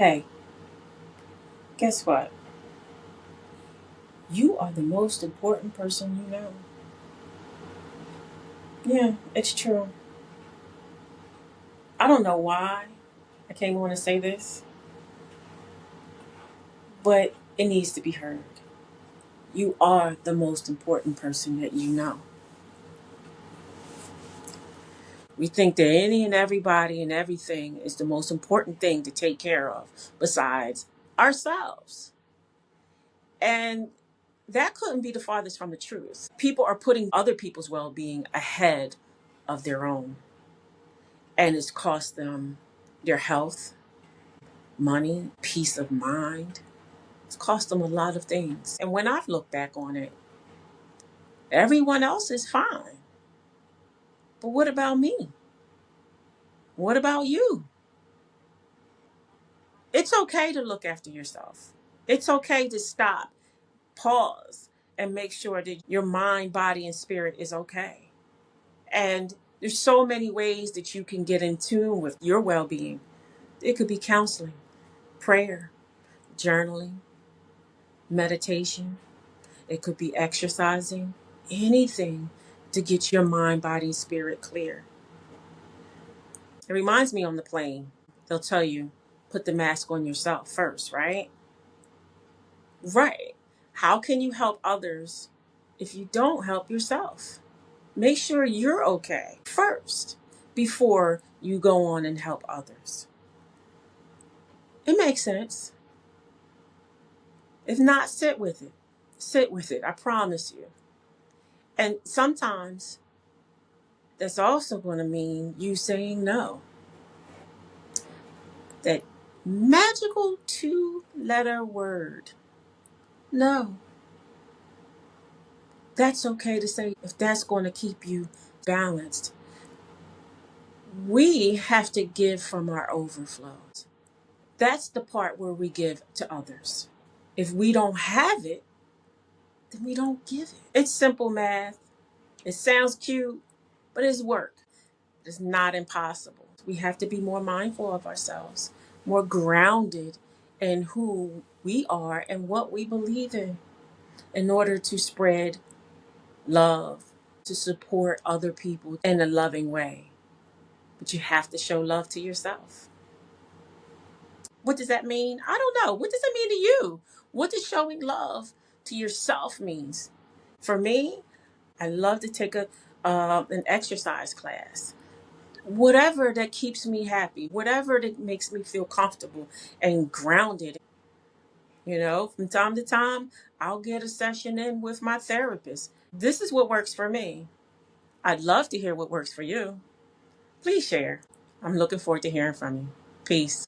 Hey, guess what? You are the most important person you know. Yeah, it's true. I don't know why I came on to say this, but it needs to be heard. You are the most important person that you know. We think that any and everybody and everything is the most important thing to take care of besides ourselves. And that couldn't be the farthest from the truth. People are putting other people's well being ahead of their own, and it's cost them their health, money, peace of mind. It's cost them a lot of things. And when I've looked back on it, everyone else is fine. But what about me? What about you? It's okay to look after yourself. It's okay to stop, pause, and make sure that your mind, body, and spirit is okay. And there's so many ways that you can get in tune with your well being. It could be counseling, prayer, journaling, meditation. It could be exercising, anything to get your mind, body, spirit clear. It reminds me on the plane, they'll tell you, put the mask on yourself first, right? Right. How can you help others if you don't help yourself? Make sure you're okay first before you go on and help others. It makes sense. If not, sit with it. Sit with it, I promise you. And sometimes that's also going to mean you saying no. That magical two-letter word. No. That's okay to say if that's going to keep you balanced. We have to give from our overflows. That's the part where we give to others. If we don't have it, then we don't give it. It's simple math. It sounds cute, but it's work. It's not impossible. We have to be more mindful of ourselves, more grounded in who we are and what we believe in order to spread love, to support other people in a loving way. But you have to show love to yourself. What does that mean? I don't know. What does it mean to you? What does showing love to yourself means? For me, I love to take an exercise class. Whatever that keeps me happy, whatever that makes me feel comfortable and grounded. From time to time, I'll get a session in with my therapist. This is what works for me. I'd love to hear what works for you. Please share. I'm looking forward to hearing from you. Peace.